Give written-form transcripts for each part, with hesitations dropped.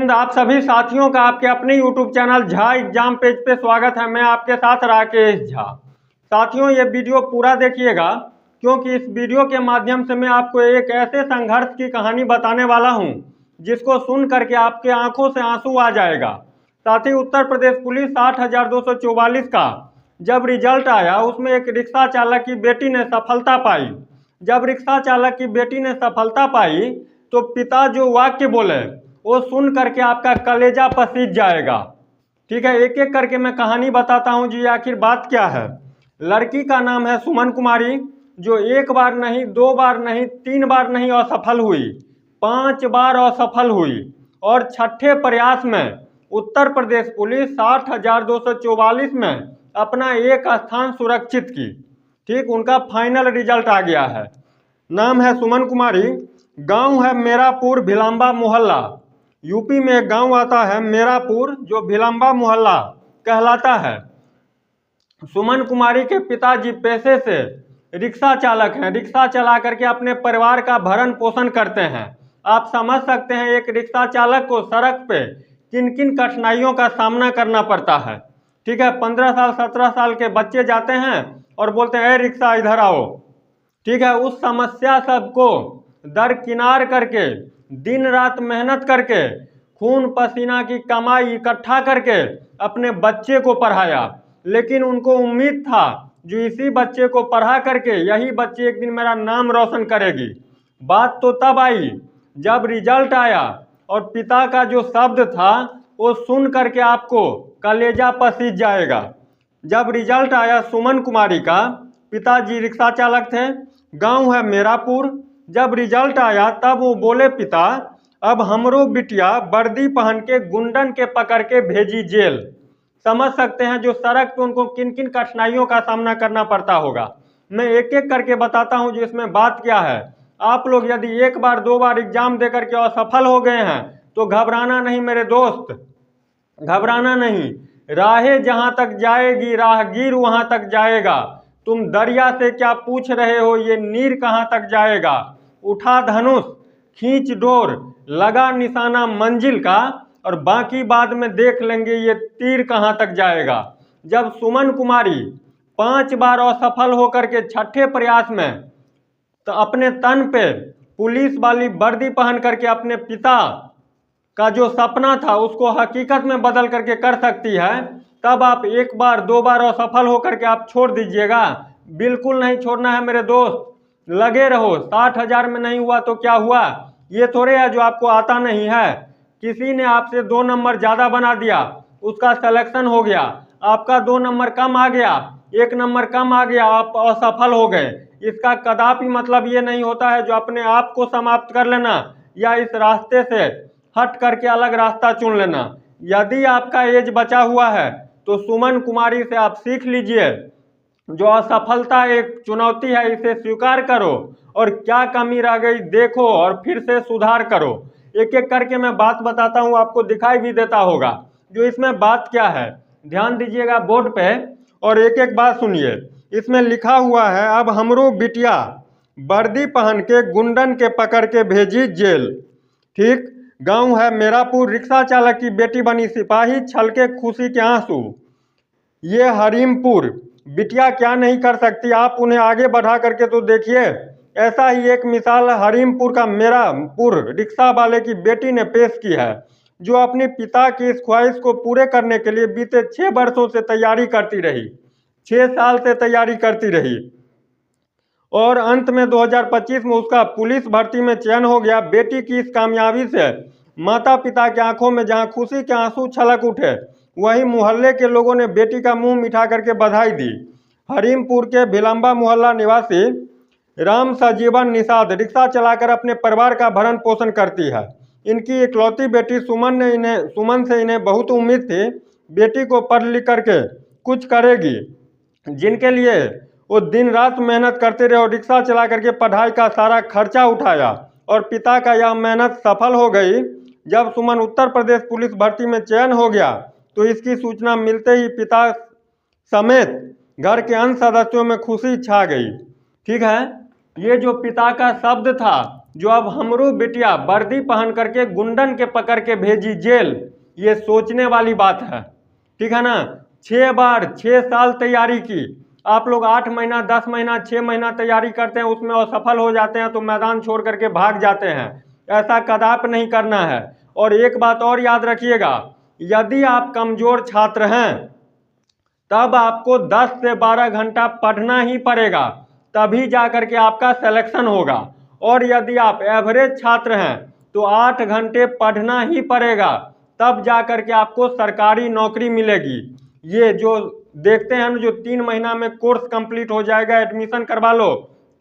हिंद। आप सभी साथियों का आपके अपने YouTube channel Jha exam page पे स्वागत है। मैं आपके साथ राकेश झा। साथियों, ये वीडियो पूरा देखिएगा क्योंकि इस वीडियो के माध्यम से मैं आपको एक ऐसे संघर्ष की कहानी बताने वाला हूं जिसको सुन करके आपके आंखों से आंसू आ जाएगा। साथ ही उत्तर प्रदेश पुलिस 8,244 का जब रिजल्ट आया उसमें एक रिक्शा चालक की बेटी ने सफलता पाई। जब रिक्शा चालक की बेटी ने सफलता पाई तो पिता जो वाक्य बोले वो सुन करके आपका कलेजा पसीज जाएगा। ठीक है, एक एक करके मैं कहानी बताता हूं जी, आखिर बात क्या है। लड़की का नाम है सुमन कुमारी, जो एक बार नहीं, दो बार नहीं, तीन बार नहीं असफल हुई, 5 बार असफल हुई और छठे प्रयास में उत्तर प्रदेश पुलिस 8,244 में अपना एक स्थान सुरक्षित की। ठीक, उनका फाइनल रिजल्ट आ गया है। नाम है सुमन कुमारी, गांव है मेरापुर भिलंबा मोहल्ला। यूपी में एक गांव आता है मेरापुर जो भिलंबा मोहल्ला कहलाता है। सुमन कुमारी के पिताजी पेशे से रिक्शा चालक हैं। रिक्शा चला करके अपने परिवार का भरण पोषण करते हैं। आप समझ सकते हैं एक रिक्शा चालक को सड़क पे किन किन कठिनाइयों का सामना करना पड़ता है। ठीक है, 15 साल 17 साल के बच्चे जाते हैं और बोलते हैं ए रिक्शा इधर आओ। ठीक है, उस समस्या सबको दरकिनार करके दिन रात मेहनत करके खून पसीना की कमाई इकट्ठा करके अपने बच्चे को पढ़ाया। लेकिन उनको उम्मीद था जो इसी बच्चे को पढ़ा करके यही बच्चे एक दिन मेरा नाम रोशन करेगी। बात तो तब आई जब रिजल्ट आया और पिता का जो शब्द था वो सुन करके आपको कलेजा पसीज जाएगा। जब रिजल्ट आया सुमन कुमारी का, पिताजी रिक्शा चालक थे, गांव है मेरापुर। जब रिजल्ट आया तब वो बोले पिता अब हमरो बिटिया वर्दी पहन के गुंडन के पकड़ के भेजी जेल। समझ सकते हैं जो सड़क पे उनको किन किन कठिनाइयों का सामना करना पड़ता होगा। मैं एक एक करके बताता हूं जो इसमें बात क्या है। आप लोग यदि एक बार दो बार एग्जाम देकर के असफल हो गए हैं तो घबराना नहीं मेरे दोस्त, घबराना नहीं। राहें जहां तक जाएगी राहगीर वहां तक जाएगा। तुम दरिया से क्या पूछ रहे हो, ये नीर कहां तक जाएगा। उठा धनुष, खींच डोर, लगा निशाना मंजिल का और बाकी बाद में देख लेंगे ये तीर कहां तक जाएगा। जब सुमन कुमारी 5 बार असफल होकर के छठे प्रयास में तो अपने तन पे पुलिस वाली वर्दी पहन करके अपने पिता का जो सपना था उसको हकीकत में बदल करके कर सकती है, तब आप एक बार दो बार असफल होकर के आप छोड़ दीजिएगा। बिल्कुल नहीं छोड़ना है मेरे दोस्त, लगे रहो। 60,000 में नहीं हुआ तो क्या हुआ, ये थोड़े है जो आपको आता नहीं है। किसी ने आपसे 2 नंबर ज़्यादा बना दिया, उसका सिलेक्शन हो गया, आपका 2 नंबर कम आ गया, 1 नंबर कम आ गया, आप असफल हो गए। इसका कदापि मतलब ये नहीं होता है जो अपने आप को समाप्त कर लेना या इस रास्ते से हट करके अलग रास्ता चुन लेना। यदि आपका एज बचा हुआ है तो सुमन कुमारी से आप सीख लीजिए। जो असफलता एक चुनौती है इसे स्वीकार करो और क्या कमी रह गई देखो और फिर से सुधार करो। एक एक करके मैं बात बताता हूँ, आपको दिखाई भी देता होगा जो इसमें बात क्या है। ध्यान दीजिएगा बोर्ड पे और एक एक बात सुनिए। इसमें लिखा हुआ है अब हमरो बिटिया वर्दी पहन के गुंडन के पकड़ के भेजी जेल। ठीक, गांव है मेरापुर, रिक्शा चालक की बेटी बनी सिपाही, छलके खुशी के आंसू। ये हरीमपुर, बिटिया क्या नहीं कर सकती, आप उन्हें आगे बढ़ा करके तो देखिए। ऐसा ही एक मिसाल हरीमपुर का मेरापुर रिक्शा वाले की बेटी ने पेश की है, जो अपने पिता की इस ख्वाहिश को पूरे करने के लिए बीते 6 वर्षों से तैयारी करती रही, 6 साल से तैयारी करती रही और अंत में 2025 में उसका पुलिस भर्ती में चयन हो गया। बेटी की इस कामयाबी से माता पिता की आंखों में जहां खुशी के आंसू छलक उठे, वहीं मोहल्ले के लोगों ने बेटी का मुंह मिठा करके बधाई दी। हरीमपुर के भिलंबा मोहल्ला निवासी राम सजीवन निषाद रिक्शा चलाकर अपने परिवार का भरण पोषण करती है। इनकी इकलौती बेटी सुमन से इन्हें बहुत उम्मीद थी, बेटी को पढ़ लिख करके कुछ करेगी, जिनके लिए वो दिन रात मेहनत करते रहे और रिक्शा चला करके पढ़ाई का सारा खर्चा उठाया और पिता का यह मेहनत सफल हो गई। जब सुमन उत्तर प्रदेश पुलिस भर्ती में चयन हो गया तो इसकी सूचना मिलते ही पिता समेत घर के अन्य सदस्यों में खुशी छा गई। ठीक है, ये जो पिता का शब्द था जो अब हमरू बिटिया वर्दी पहन करके गुंडन के पकड़ के भेजी जेल, ये सोचने वाली बात है। ठीक है ना। 6 बार 6 साल तैयारी की, आप लोग 8 महीना 10 महीना 6 महीना तैयारी करते हैं, उसमें असफल हो जाते हैं तो मैदान छोड़ करके भाग जाते हैं। ऐसा कदापि नहीं करना है। और एक बात और याद रखिएगा, यदि आप कमजोर छात्र हैं तब आपको 10 से 12 घंटा पढ़ना ही पड़ेगा, तभी जाकर के आपका सिलेक्शन होगा। और यदि आप एवरेज छात्र हैं तो 8 घंटे पढ़ना ही पड़ेगा, तब जाकर के आपको सरकारी नौकरी मिलेगी। ये जो देखते हैं ना, जो 3 महीना में कोर्स कंप्लीट हो जाएगा, एडमिशन करवा लो,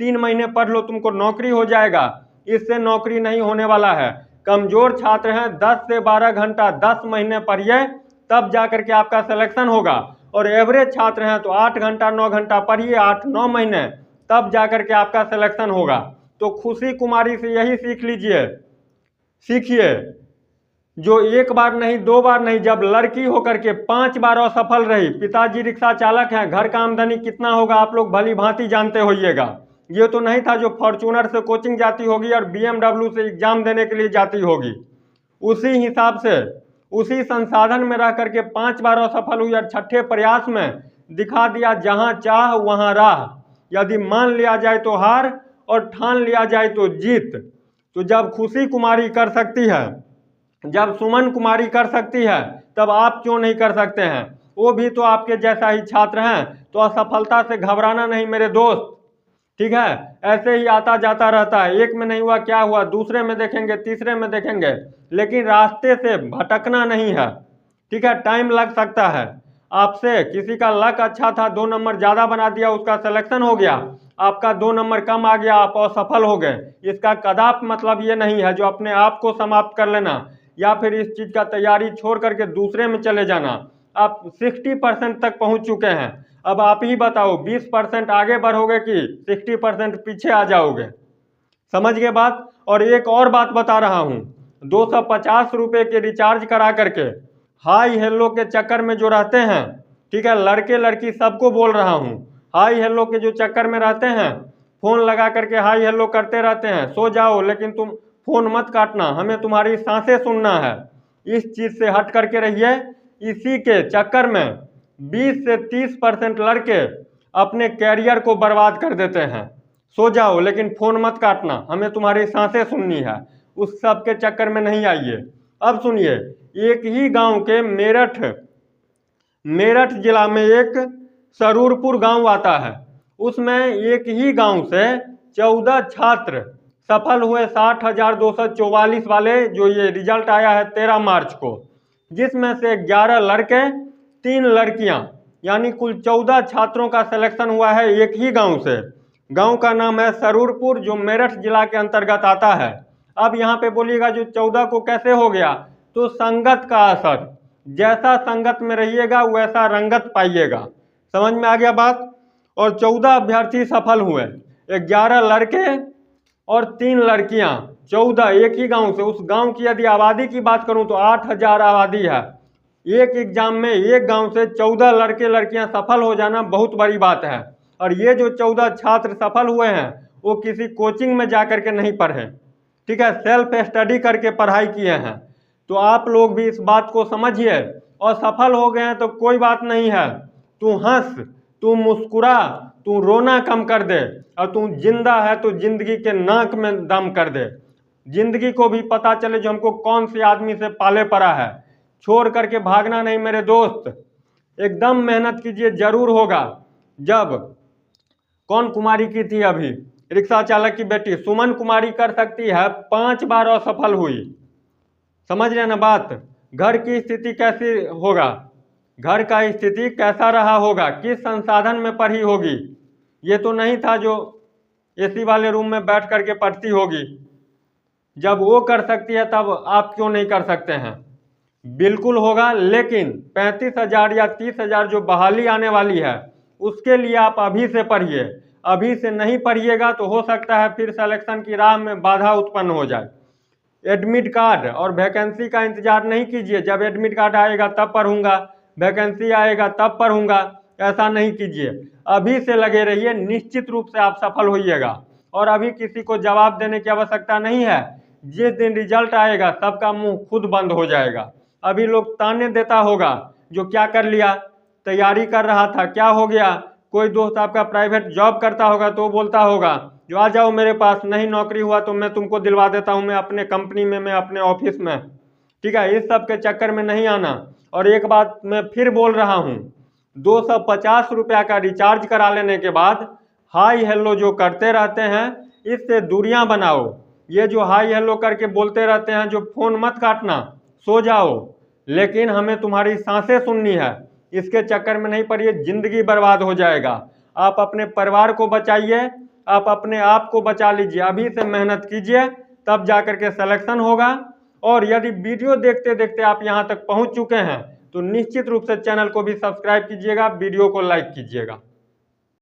3 महीने पढ़ लो, तुमको नौकरी हो जाएगा, इससे नौकरी नहीं होने वाला है। कमजोर छात्र हैं, 10 से 12 घंटा 10 महीने पढ़िए, तब जाकर के आपका सिलेक्शन होगा। और एवरेज छात्र हैं तो 8 घंटा 9 घंटा पढ़िए, 8-9 महीने, तब जाकर के आपका सिलेक्शन होगा। तो खुशी कुमारी से यही सीख लीजिए, सीखिए, जो 1 बार नहीं 2 बार नहीं, जब लड़की होकर के 5 बार असफल रही। पिताजी रिक्शा चालक हैं, घर का आमदनी कितना होगा आप लोग भली भांति जानते होइएगा। ये तो नहीं था जो फॉर्च्यूनर से कोचिंग जाती होगी और BMW से एग्जाम देने के लिए जाती होगी। उसी हिसाब से उसी संसाधन में रह करके 5 बार असफल हुई और 6ठे प्रयास में दिखा दिया, जहां चाह वहां राह। यदि मान लिया जाए तो हार और ठान लिया जाए तो जीत। तो जब खुशी कुमारी कर सकती है, जब सुमन कुमारी कर सकती है, तब आप क्यों नहीं कर सकते हैं? वो भी तो आपके जैसा ही छात्र हैं। तो असफलता से घबराना नहीं मेरे दोस्त। ठीक है, ऐसे ही आता जाता रहता है, एक में नहीं हुआ क्या हुआ, दूसरे में देखेंगे, तीसरे में देखेंगे, लेकिन रास्ते से भटकना नहीं है। ठीक है, टाइम लग सकता है। आपसे किसी का लक अच्छा था, 2 नंबर ज़्यादा बना दिया, उसका सिलेक्शन हो गया, आपका 2 नंबर कम आ गया, आप असफल हो गए। इसका कदापि मतलब ये नहीं है जो अपने आप को समाप्त कर लेना या फिर इस चीज़ का तैयारी छोड़ करके दूसरे में चले जाना। आप 60% तक पहुंच चुके हैं, अब आप ही बताओ 20% आगे बढ़ोगे कि 60% पीछे आ जाओगे? समझ गए बात। और एक और बात बता रहा हूँ, 250 रुपये के रिचार्ज करा करके हाई हेलो के चक्कर में जो रहते हैं, ठीक है, लड़के लड़की सबको बोल रहा हूँ, हाई हेलो के जो चक्कर में रहते हैं, फ़ोन लगा करके हाई हेलो करते रहते हैं, सो जाओ लेकिन तुम फ़ोन मत काटना, हमें तुम्हारी सांसें सुनना है। इस चीज़ से हट करके रहिए। इसी के चक्कर में 20 से 30% लड़के अपने कैरियर को बर्बाद कर देते हैं। सो जाओ लेकिन फ़ोन मत काटना, हमें तुम्हारी सांसें सुननी है, उस सब के चक्कर में नहीं आइए। अब सुनिए, एक ही गांव के मेरठ जिला में एक सरूरपुर गांव आता है, उसमें एक ही गांव से 14 छात्र सफल हुए, 60,244 वाले, जो ये रिजल्ट आया है 13 मार्च को, जिसमें से 11 लड़के 3 लड़कियां, यानी कुल 14 छात्रों का सिलेक्शन हुआ है एक ही गांव से। गांव का नाम है सरूरपुर, जो मेरठ जिला के अंतर्गत आता है। अब यहाँ पे बोलिएगा जो 14 को कैसे हो गया, तो संगत का असर, जैसा संगत में रहिएगा वैसा रंगत पाइएगा। समझ में आ गया बात। और 14 अभ्यर्थी सफल हुए, 11 लड़के और 3 लड़कियां, 14 एक ही गांव से। उस गांव की यदि आबादी की बात करूं तो 8,000 आबादी है। एक एग्जाम में एक गांव से 14 लड़के लड़कियां सफल हो जाना बहुत बड़ी बात है। और ये जो 14 छात्र सफल हुए हैं वो किसी कोचिंग में जाकर के नहीं पढ़े, ठीक है, सेल्फ स्टडी करके पढ़ाई किए हैं। तो आप लोग भी इस बात को समझिए। और सफल हो गए हैं तो कोई बात नहीं है, तू हंस, तू मुस्कुरा, तू रोना कम कर दे, और तू जिंदा है तो जिंदगी के नाक में दम कर दे। जिंदगी को भी पता चले जो हमको कौन से आदमी से पाले पड़ा है। छोड़ करके भागना नहीं मेरे दोस्त, एकदम मेहनत कीजिए, जरूर होगा। जब कौन कुमारी की थी अभी, रिक्शा चालक की बेटी सुमन कुमारी कर सकती है, 5 बार असफल हुई। समझ रहे ना बात। घर की स्थिति कैसी होगा, घर का स्थिति कैसा रहा होगा, किस संसाधन में पढ़ी होगी। ये तो नहीं था जो एसी वाले रूम में बैठ करके पढ़ती होगी। जब वो कर सकती है तब आप क्यों नहीं कर सकते हैं? बिल्कुल होगा, लेकिन 35,000 या 30,000 जो बहाली आने वाली है उसके लिए आप अभी से पढ़िए। अभी से नहीं पढ़िएगा तो हो सकता है फिर सिलेक्शन की राह में बाधा उत्पन्न हो जाए। एडमिट कार्ड और वैकेंसी का इंतजार नहीं कीजिए, जब एडमिट कार्ड आएगा तब पढ़ूंगा, वैकेंसी आएगा तब पढ़ूंगा, ऐसा नहीं कीजिए। अभी से लगे रहिए, निश्चित रूप से आप सफल होइएगा। और अभी किसी को जवाब देने की आवश्यकता नहीं है। जिस दिन रिजल्ट आएगा सबका मुंह खुद बंद हो जाएगा। अभी लोग ताने देता होगा जो क्या कर लिया, तैयारी कर रहा था क्या हो गया। कोई दोस्त आपका प्राइवेट जॉब करता होगा तो बोलता होगा जो आ जाओ मेरे पास, नहीं नौकरी हुआ तो मैं तुमको दिलवा देता हूँ, मैं अपने कंपनी में, मैं अपने ऑफिस में। ठीक है, इस सब के चक्कर में नहीं आना। और एक बात मैं फिर बोल रहा हूँ, 250 रुपया का रिचार्ज करा लेने के बाद हाई हेलो जो करते रहते हैं इससे दूरियां बनाओ। ये जो हाई हेलो करके बोलते रहते हैं, जो फोन मत काटना, सो जाओ, लेकिन हमें तुम्हारी सांसें सुननी है। इसके चक्कर में नहीं पड़िए, जिंदगी बर्बाद हो जाएगा। आप अपने परिवार को बचाइए, आप अपने आप को बचा लीजिए, अभी से मेहनत कीजिए, तब जाकर के सिलेक्शन होगा। और यदि वीडियो देखते देखते आप यहाँ तक पहुँच चुके हैं तो निश्चित रूप से चैनल को भी सब्सक्राइब कीजिएगा, वीडियो को लाइक कीजिएगा।